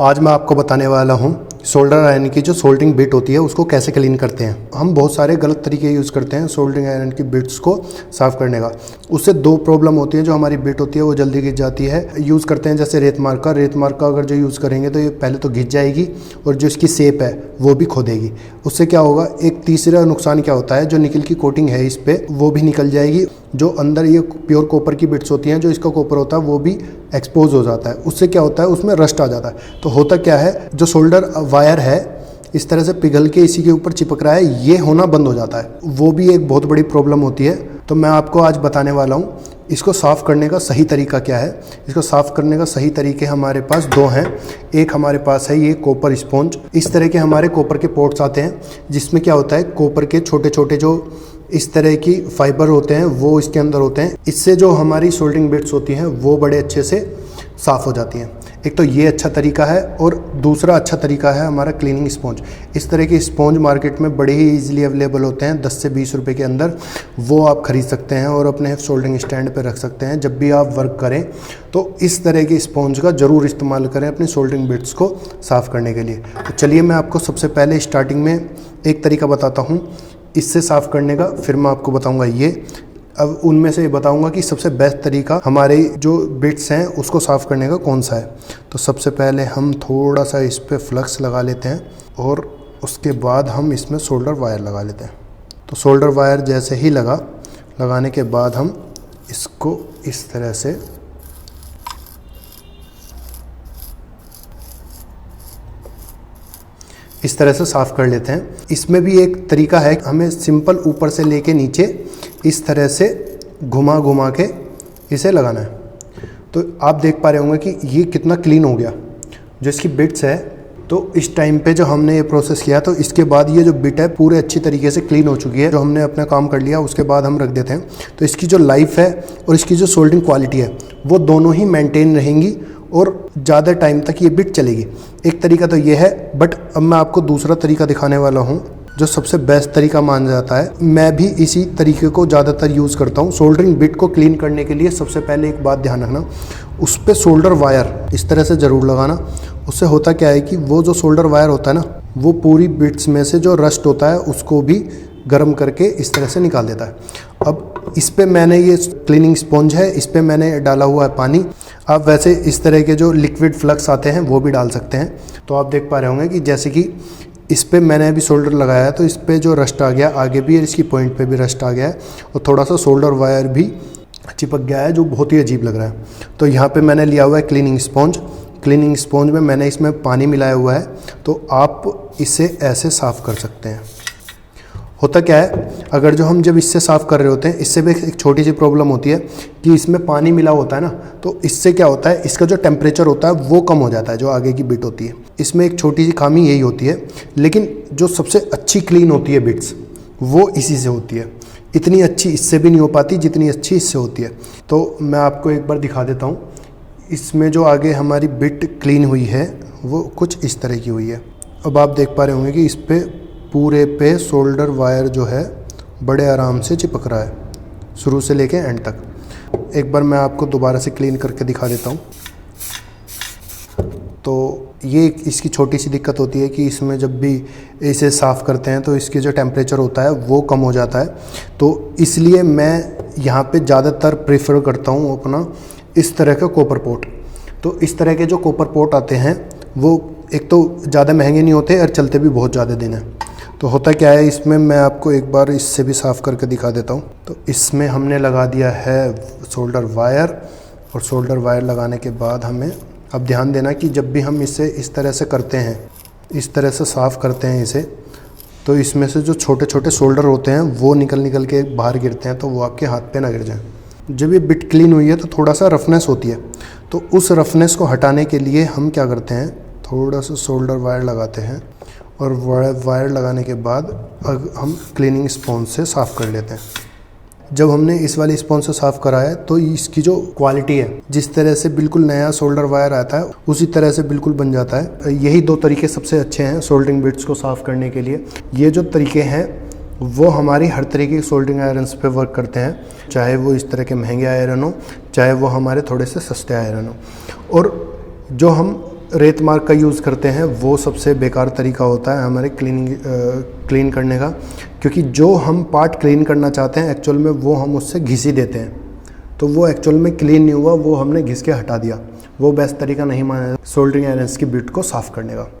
आज मैं आपको बताने वाला हूँ सोल्डर आयरन की जो सोल्डरिंग बिट होती है उसको कैसे क्लीन करते हैं। हम बहुत सारे गलत तरीके यूज़ करते हैं सोल्डरिंग आयरन की बिट्स को साफ़ करने का। उससे दो प्रॉब्लम होती है, जो हमारी बिट होती है वो जल्दी घिस जाती है। यूज़ करते हैं जैसे रेत मार्का अगर जो यूज़ करेंगे तो ये पहले तो घिस जाएगी और जो इसकी शेप है वो भी खो देगी। उससे क्या होगा, एक तीसरा नुकसान क्या होता है, जो निकल की कोटिंग है इस पर वो भी निकल जाएगी। जो अंदर ये प्योर कॉपर की बिट्स होती हैं, जो इसका कॉपर होता है वो भी एक्सपोज हो जाता है। उससे क्या होता है, उसमें रस्ट आ जाता है। तो होता क्या है, जो सोल्डर वायर है इस तरह से पिघल के इसी के ऊपर चिपक रहा है, ये होना बंद हो जाता है। वो भी एक बहुत बड़ी प्रॉब्लम होती है। तो मैं आपको आज बताने वाला हूँ इसको साफ़ करने का सही तरीका क्या है। इसको साफ़ करने का सही तरीके हमारे पास दो हैं। एक हमारे पास है ये कॉपर स्पॉन्ज। इस तरह के हमारे कॉपर के पोर्ट्स आते हैं, जिसमें क्या होता है, कॉपर के छोटे छोटे जो इस तरह की फाइबर होते हैं वो इसके अंदर होते हैं। इससे जो हमारी सोल्डरिंग बिट्स होती हैं वो बड़े अच्छे से साफ़ हो जाती हैं। एक तो ये अच्छा तरीका है, और दूसरा अच्छा तरीका है हमारा क्लीनिंग स्पॉन्ज। इस तरह के स्पॉन्ज मार्केट में बड़े ही ईजिली अवेलेबल होते हैं, 10 से 20 रुपए के अंदर। वो आप ख़रीद सकते हैं और अपने सोल्डरिंग स्टैंड पे रख सकते हैं। जब भी आप वर्क करें तो इस तरह के स्पॉन्ज का ज़रूर इस्तेमाल करें अपनी सोल्डरिंग बिट्स को साफ़ करने के लिए। तो चलिए मैं आपको सबसे पहले स्टार्टिंग में एक तरीका बताता हूँ इससे साफ़ करने का, फिर मैं आपको बताऊँगा ये। अब उनमें से बताऊंगा कि सबसे बेस्ट तरीका हमारे जो बिट्स हैं उसको साफ़ करने का कौन सा है। तो सबसे पहले हम थोड़ा सा इस पर फ्लक्स लगा लेते हैं और उसके बाद हम इसमें सोल्डर वायर लगा लेते हैं। तो सोल्डर वायर जैसे ही लगाने के बाद हम इसको इस तरह से साफ़ कर लेते हैं। इसमें भी एक तरीका है, हमें सिंपल ऊपर से लेके नीचे इस तरह से घुमा के इसे लगाना है। तो आप देख पा रहे होंगे कि ये कितना क्लीन हो गया जो इसकी बिट्स है। तो इस टाइम पे जो हमने ये प्रोसेस किया, तो इसके बाद ये जो बिट है पूरे अच्छी तरीके से क्लीन हो चुकी है। जो हमने अपना काम कर लिया उसके बाद हम रख देते हैं। तो इसकी जो लाइफ है और इसकी जो सोल्डरिंग क्वालिटी है वो दोनों ही मेंटेन रहेंगी और ज़्यादा टाइम तक ये बिट चलेगी। एक तरीका तो ये है, बट अब मैं आपको दूसरा तरीका दिखाने वाला हूँ जो सबसे बेस्ट तरीका माना जाता है। मैं भी इसी तरीके को ज़्यादातर यूज़ करता हूँ। सोल्डरिंग बिट को क्लीन करने के लिए सबसे पहले एक बात ध्यान रखना, उस पर सोल्डर वायर इस तरह से ज़रूर लगाना। उससे होता क्या है कि वो जो सोल्डर वायर होता है ना, वो पूरी बिट्स में से जो रस्ट होता है उसको भी गर्म करके इस तरह से निकाल देता है। अब इस पे मैंने ये क्लीनिंग स्पॉन्ज है, इस पे मैंने डाला हुआ है पानी। आप वैसे इस तरह के जो लिक्विड फ्लक्स आते हैं वो भी डाल सकते हैं। तो आप देख पा रहे होंगे कि जैसे कि इस पे मैंने अभी सोल्डर लगाया है तो इस पे जो रस्ट आ गया, आगे भी इसकी पॉइंट पे भी रस्ट आ गया है और थोड़ा सा सोल्डर वायर भी चिपक गया है, जो बहुत ही अजीब लग रहा है। तो यहाँ पे मैंने लिया हुआ है क्लीनिंग स्पॉन्ज। क्लीनिंग स्पॉन्ज में मैंने इसमें पानी मिलाया हुआ है, तो आप इसे ऐसे साफ़ कर सकते हैं। होता क्या है, अगर जो हम जब इससे साफ़ कर रहे होते हैं, इससे भी एक छोटी सी प्रॉब्लम होती है कि इसमें पानी मिला होता है ना, तो इससे क्या होता है, इसका जो टेम्परेचर होता है वो कम हो जाता है, जो आगे की बिट होती है। इसमें एक छोटी सी खामी यही होती है, लेकिन जो सबसे अच्छी क्लीन होती है बिट्स वो इसी से होती है। इतनी अच्छी इससे भी नहीं हो पाती जितनी अच्छी इससे होती है। तो मैं आपको एक बार दिखा देता हूँ। इसमें जो आगे हमारी बिट क्लीन हुई है वो कुछ इस तरह की हुई है। अब आप देख पा रहे होंगे कि इस पर पूरे पे सोल्डर वायर जो है बड़े आराम से चिपक रहा है, शुरू से लेके एंड तक। एक बार मैं आपको दोबारा से क्लीन करके दिखा देता हूँ। तो ये इसकी छोटी सी दिक्कत होती है कि इसमें जब भी इसे साफ़ करते हैं तो इसके जो टेम्परेचर होता है वो कम हो जाता है। तो इसलिए मैं यहाँ पे ज़्यादातर प्रेफर करता हूँ अपना इस तरह का कॉपर पोट। तो इस तरह के जो कॉपर पोट आते हैं वो एक तो ज़्यादा महंगे नहीं होते और चलते भी बहुत ज़्यादा दिन है। तो होता क्या है, इसमें मैं आपको एक बार इससे भी साफ़ करके दिखा देता हूँ। तो इसमें हमने लगा दिया है सोल्डर वायर, और सोल्डर वायर लगाने के बाद हमें अब ध्यान देना कि जब भी हम इसे इस तरह से करते हैं, इस तरह से साफ़ करते हैं इसे, तो इसमें से जो छोटे छोटे सोल्डर होते हैं वो निकल के बाहर गिरते हैं, तो वो आपके हाथ पे ना गिर जाए। जब ये बिट क्लीन हुई है तो थोड़ा सा रफनेस होती है, तो उस रफनेस को हटाने के लिए हम क्या करते हैं, थोड़ा सा सोल्डर वायर लगाते हैं और वायर लगाने के बाद हम क्लीनिंग स्पॉन्ज से साफ़ कर लेते हैं। जब हमने इस वाली स्पॉन्ज से साफ़ करा है तो इसकी जो क्वालिटी है, जिस तरह से बिल्कुल नया सोल्डर वायर आता है उसी तरह से बिल्कुल बन जाता है। यही दो तरीके सबसे अच्छे हैं सोल्डरिंग बिट्स को साफ़ करने के लिए। ये जो तरीके हैं वो हमारी हर तरीके की सोल्डरिंग आयरन्स पे वर्क करते हैं, चाहे वो इस तरह के महंगे आयरन हो, चाहे वो हमारे थोड़े से सस्ते आयरन हो। और जो हम रेत मार्क का यूज़ करते हैं वो सबसे बेकार तरीका होता है हमारे क्लीन करने का, क्योंकि जो हम पार्ट क्लीन करना चाहते हैं एक्चुअल में वो हम उससे घिस ही देते हैं, तो वो एक्चुअल में क्लीन नहीं हुआ, वो हमने घिस के हटा दिया। वो बेस्ट तरीका नहीं माना सोल्डरिंग आयरन्स की बिट को साफ़ करने का।